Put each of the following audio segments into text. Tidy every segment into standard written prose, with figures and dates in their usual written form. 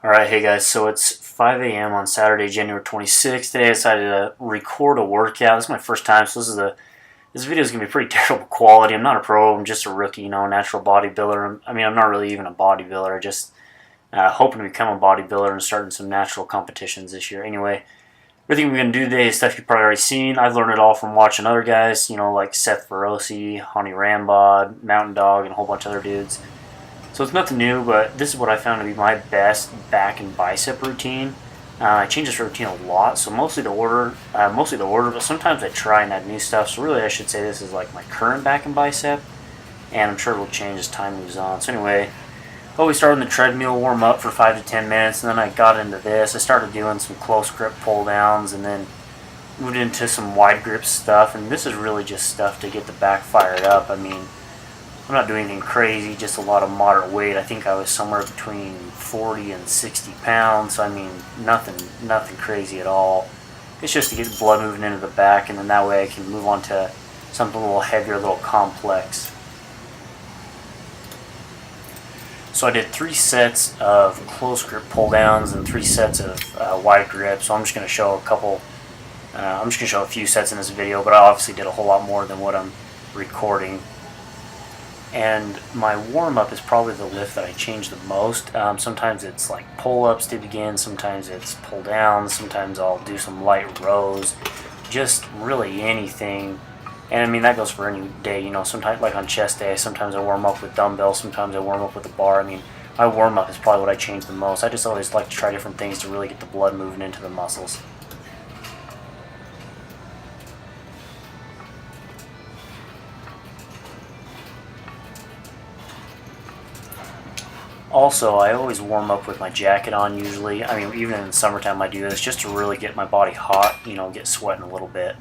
Alright, hey guys, so it's 5 a.m. on Saturday, January 26th. Today I decided to record a workout. This is my first time, so this video is going to be pretty terrible quality. I'm not a pro, I'm just a rookie, natural bodybuilder. I'm not really even a bodybuilder. I just hoping to become a bodybuilder and starting some natural competitions this year. Anyway, everything we're going to do today is stuff you've probably already seen. I've learned it all from watching other guys, like Seth Feroce, Hani Rambod, Mountain Dog, and a whole bunch of other dudes. So it's nothing new, but this is what I found to be my best back and bicep routine. I change this routine a lot, so mostly the order, but sometimes I try and add new stuff. So really, I should say this is like my current back and bicep, and I'm sure it will change as time moves on. So anyway, I always started on the treadmill, warm up for 5 to 10 minutes, and then I got into this. I started doing some close grip pull downs, and then moved into some wide grip stuff. And this is really just stuff to get the back fired up. I'm not doing anything crazy, just a lot of moderate weight. I think I was somewhere between 40 and 60 pounds. So nothing crazy at all. It's just to get blood moving into the back, and then that way I can move on to something a little heavier, a little complex. So I did 3 sets of close grip pull downs and 3 sets of wide grip. So I'm just going to show a few sets in this video, but I obviously did a whole lot more than what I'm recording. And my warm-up is probably the lift that I change the most. Sometimes it's like pull-ups to begin, sometimes it's pull-downs, sometimes I'll do some light rows, just really anything. And that goes for any day, sometimes like on chest day, sometimes I warm up with dumbbells, sometimes I warm up with a bar. My warm-up is probably what I change the most. I just always like to try different things to really get the blood moving into the muscles. Also, I always warm up with my jacket on usually. Even in the summertime I do this just to really get my body hot, get sweating a little bit.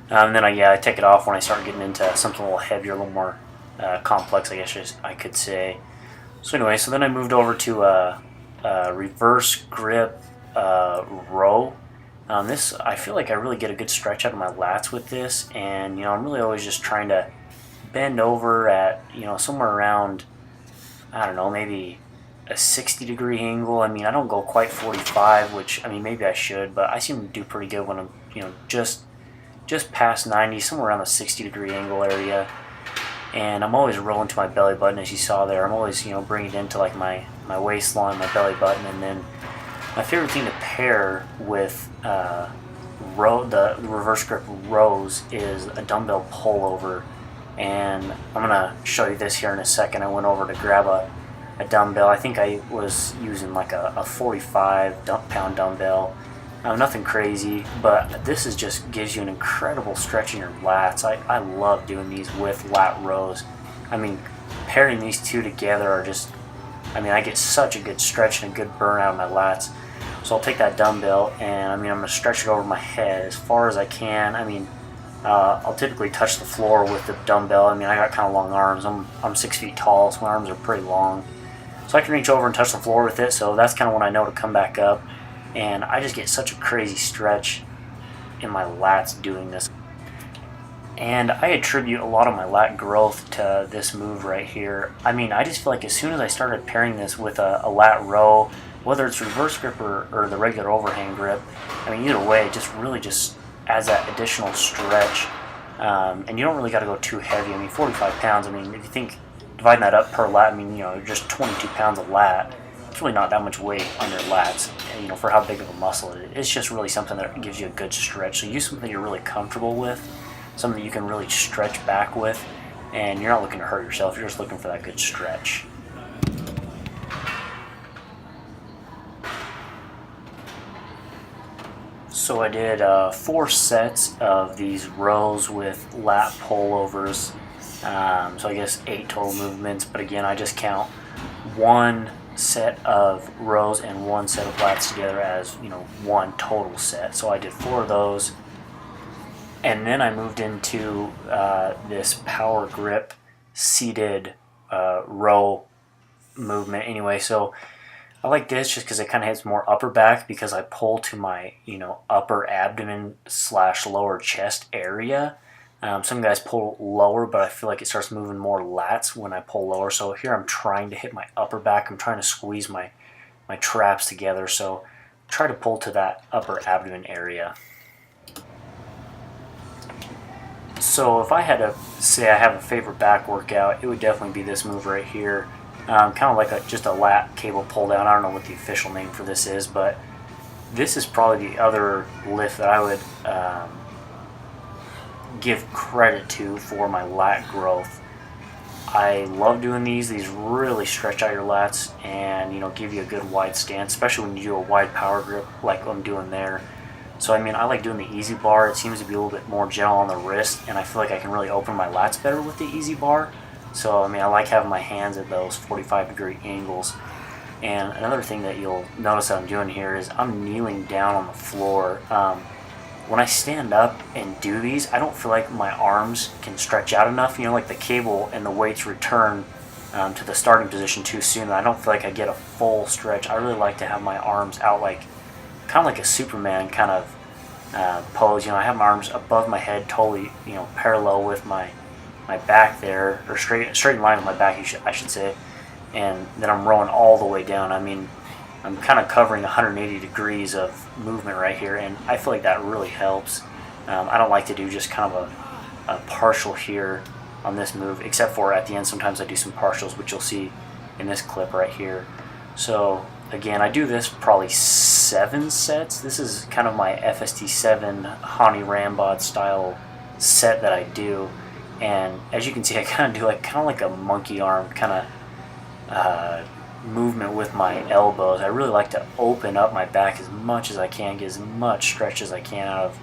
And then I take it off when I start getting into something a little heavier, a little more complex, I guess I could say. So anyway, then I moved over to a reverse grip row. I feel like I really get a good stretch out of my lats with this, and I'm really always just trying to bend over at somewhere around, I don't know, maybe a 60-degree angle. I don't go quite 45, which, maybe I should, but I seem to do pretty good when I'm, just past 90, somewhere around the 60-degree angle area. And I'm always rolling to my belly button, as you saw there. I'm always, bringing it into like my waistline, my belly button, and then my favorite thing to pair with the reverse grip rows is a dumbbell pullover. And I'm going to show you this here in a second. I went over to grab a dumbbell. I think I was using like a 45 pound dumbbell. Nothing crazy, but this just gives you an incredible stretch in your lats. I love doing these with lat rows. Pairing these two together are just, I get such a good stretch and a good burn out of my lats. So I'll take that dumbbell and I'm going to stretch it over my head as far as I can. I'll typically touch the floor with the dumbbell. I got kind of long arms. I'm 6 feet tall, so my arms are pretty long. So I can reach over and touch the floor with it, so that's kind of when I know to come back up. And I just get such a crazy stretch in my lats doing this. And I attribute a lot of my lat growth to this move right here. I just feel like as soon as I started pairing this with a lat row, whether it's reverse grip or the regular overhand grip, either way, it just really just adds that additional stretch, and you don't really got to go too heavy. 45 pounds, if you think dividing that up per lat, you're just 22 pounds of lat. It's really not that much weight on your lats, for how big of a muscle it is. It's just really something that gives you a good stretch. So use something you're really comfortable with, something that you can really stretch back with, and you're not looking to hurt yourself, you're just looking for that good stretch. So I did 4 sets of these rows with lat pullovers. So I guess 8 total movements, but again, I just count 1 set of rows and 1 set of lats together as, 1 total set. So I did 4 of those. And then I moved into this power grip seated row movement. Anyway, so I like this just because it kind of hits more upper back because I pull to my, upper abdomen / lower chest area. Some guys pull lower, but I feel like it starts moving more lats when I pull lower. So here I'm trying to hit my upper back. I'm trying to squeeze my my traps together. So try to pull to that upper abdomen area. So if I had to say I have a favorite back workout, it would definitely be this move right here. Kind of like just a lat cable pull down. I don't know what the official name for this is, but this is probably the other lift that I would give credit to for my lat growth. I love doing these. These really stretch out your lats and, you know, give you a good wide stance, especially when you do a wide power grip like I'm doing there. So I mean, I like doing the easy bar. It seems to be a little bit more gentle on the wrist, and I feel like I can really open my lats better with the easy bar. So I mean, I like having my hands at those 45-degree angles. And another thing that you'll notice that I'm doing here is I'm kneeling down on the floor. When I stand up and do these, I don't feel like my arms can stretch out enough. You know, like the cable and the weights return to the starting position too soon. I don't feel like I get a full stretch. I really like to have my arms out like kind of like a Superman kind of pose. You know, I have my arms above my head, totally, you know, parallel with my back there, or straight in line with my back, I should say. And then I'm rolling all the way down. I mean, I'm kind of covering 180 degrees of movement right here, and I feel like that really helps. I don't like to do just kind of a partial here on this move, except for at the end sometimes I do some partials, which you'll see in this clip right here. So again, I do this probably 7 sets. This is kind of my FST7 Hani Rambod style set that I do. And as you can see, I kind of do like a monkey arm kind of movement with my elbows. I really like to open up my back as much as I can, get as much stretch as I can out of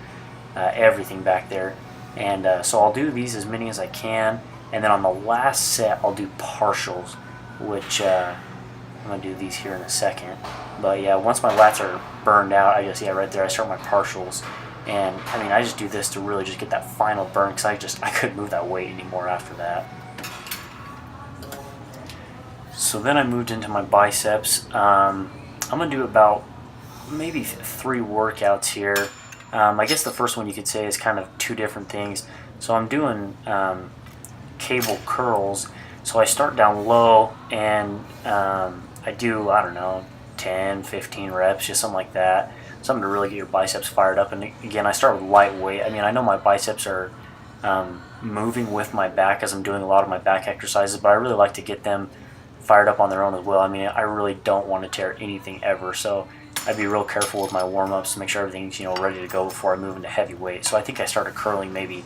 everything back there. And so I'll do these as many as I can. And then on the last set, I'll do partials, which I'm going to do these here in a second. But yeah, once my lats are burned out, right there, I start my partials. And I mean, I just do this to really just get that final burn, because I couldn't move that weight anymore after that. So then I moved into my biceps. I'm going to do about maybe 3 workouts here. I guess the first one you could say is kind of 2 different things. So I'm doing cable curls. So I start down low and I do, I don't know, 10, 15 reps, just something like that. Something to really get your biceps fired up. And again, I start with light weight. I mean, I know my biceps are moving with my back as I'm doing a lot of my back exercises, but I really like to get them fired up on their own as well. I mean, I really don't want to tear anything ever, so I'd be real careful with my warm-ups to make sure everything's, you know, ready to go before I move into heavy weight. So I think I started curling maybe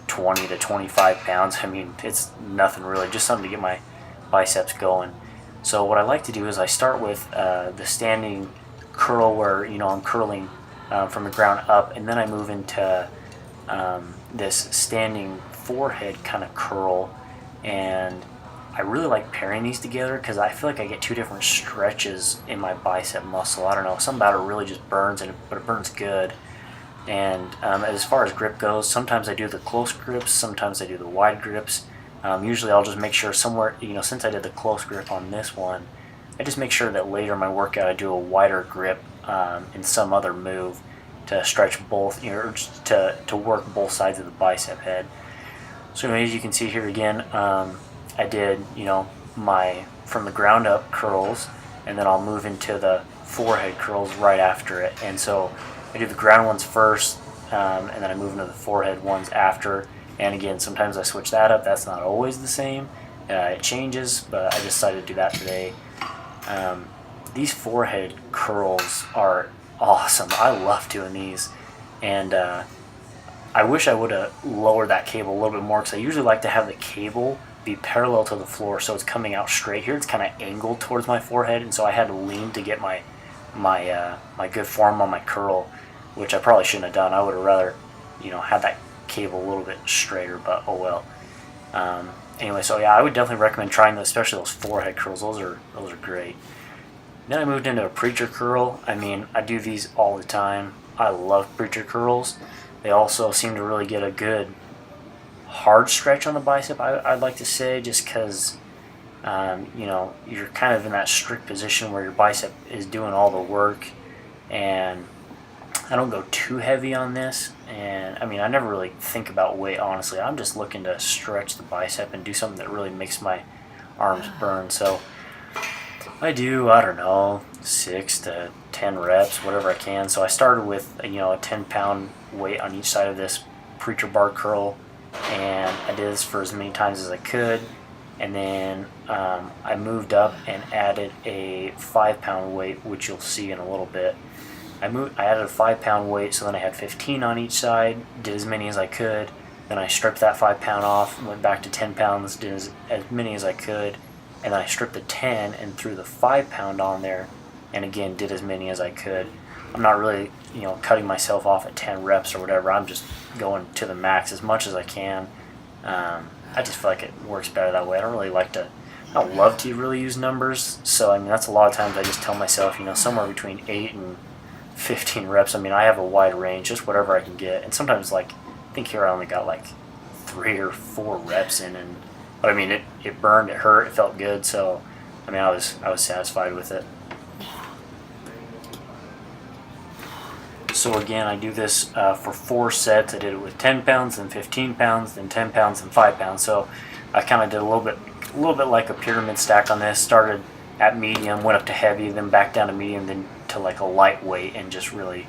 20 to 25 pounds. I mean, it's nothing really, just something to get my biceps going. So what I like to do is I start with the standing curl where, you know, I'm curling from the ground up, and then I move into this standing forehead kind of curl. And I really like pairing these together because I feel like I get 2 different stretches in my bicep muscle. I don't know, something about it really just burns, but it burns good. And as far as grip goes, sometimes I do the close grips, sometimes I do the wide grips. Usually I'll just make sure somewhere, you know, since I did the close grip on this one, I just make sure that later in my workout I do a wider grip in some other move to stretch both, you know, or just to work both sides of the bicep head. So as you can see here again, I did, you know, my from the ground up curls, and then I'll move into the forehead curls right after it. And so I do the ground ones first, and then I move into the forehead ones after. And again, sometimes I switch that up. That's not always the same. It changes, but I decided to do that today. These forehead curls are awesome. I love doing these. And I wish I would have lowered that cable a little bit more, because I usually like to have the cable be parallel to the floor, so it's coming out straight. Here it's kind of angled towards my forehead, and so I had to lean to get my good form on my curl, which I probably shouldn't have done. I would have rather, you know, had that cable a little bit straighter, but oh well. Anyway, so yeah, I would definitely recommend trying those, especially those forehead curls. Those are great. Then I moved into a preacher curl. I mean, I do these all the time. I love preacher curls. They also seem to really get a good hard stretch on the bicep, I'd like to say, just because you know, you're kind of in that strict position where your bicep is doing all the work. And I don't go too heavy on this, and I mean, I never really think about weight, honestly. I'm just looking to stretch the bicep and do something that really makes my arms burn. So I do, I don't know, 6 to 10 reps, whatever I can. So I started with, a 10-pound weight on each side of this preacher bar curl, and I did this for as many times as I could. And then I moved up and added a 5-pound weight, which you'll see in a little bit. I added a 5-pound weight, so then I had 15 on each side, did as many as I could. Then I stripped that 5-pound off, went back to 10 pounds, did as many as I could. And then I stripped the 10 and threw the 5-pound on there, and again did as many as I could. I'm not really, cutting myself off at 10 reps or whatever. I'm just going to the max as much as I can. I just feel like it works better that way. I don't love to really use numbers, so that's a lot of times I just tell myself, somewhere between 8 and 15 reps. I have a wide range, just whatever I can get. And sometimes, I think here I only got 3 or 4 reps in, but it burned, it hurt, it felt good, so I was satisfied with it. So again, I do this for 4 sets. I did it with 10 pounds, then 15 pounds, then 10 pounds, and 5 pounds. So I kind of did a little bit like a pyramid stack on this. Started at medium, went up to heavy, then back down to medium, then to a lightweight, and just really,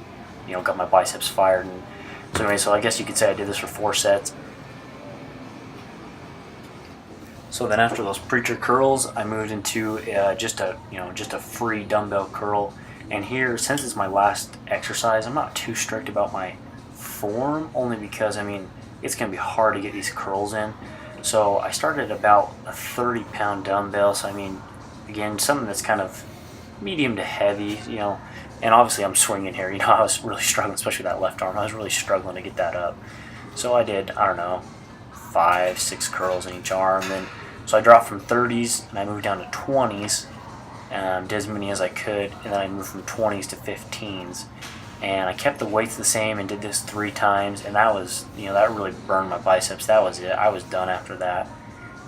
got my biceps fired. And so anyway, so I guess you could say I did this for 4 sets. So then after those preacher curls, I moved into just a free dumbbell curl. And here, since it's my last exercise, I'm not too strict about my form, only because it's going to be hard to get these curls in. So I started at about a 30-pound dumbbell. So again, something that's kind of medium to heavy, and obviously I'm swinging here. I was really struggling, especially that left arm. I was really struggling to get that up. So I did, 5, 6 curls in each arm. So I dropped from 30s and I moved down to 20s, did as many as I could, and then I moved from 20s to 15s. And I kept the weights the same and did this 3 times, and that was, that really burned my biceps. That was it. I was done after that.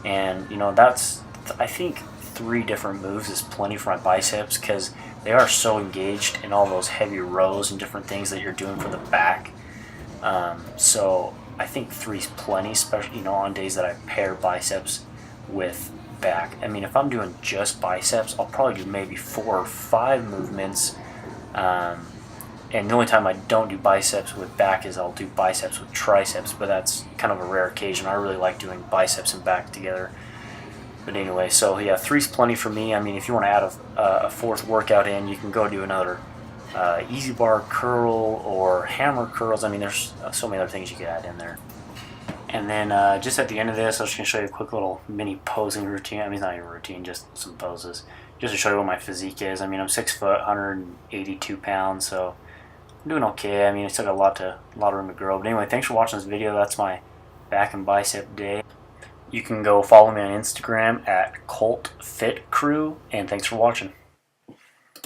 And, I think 3 different moves is plenty for my biceps, because they are so engaged in all those heavy rows and different things that you're doing for the back. So I think 3 is plenty, especially, on days that I pair biceps with back. If I'm doing just biceps, I'll probably do maybe 4 or 5 movements. And the only time I don't do biceps with back is I'll do biceps with triceps, but that's kind of a rare occasion. I really like doing biceps and back together. But anyway, so yeah, 3's plenty for me. If you want to add a 4th workout in, you can go do another easy bar curl or hammer curls. There's so many other things you could add in there. And then just at the end of this, I was just going to show you a quick little mini posing routine. It's not even a routine, just some poses. Just to show you what my physique is. I'm 6 foot, 182 pounds, so I'm doing okay. I still got a lot of room to grow. But anyway, thanks for watching this video. That's my back and bicep day. You can go follow me on Instagram at CultFitCrew, and thanks for watching.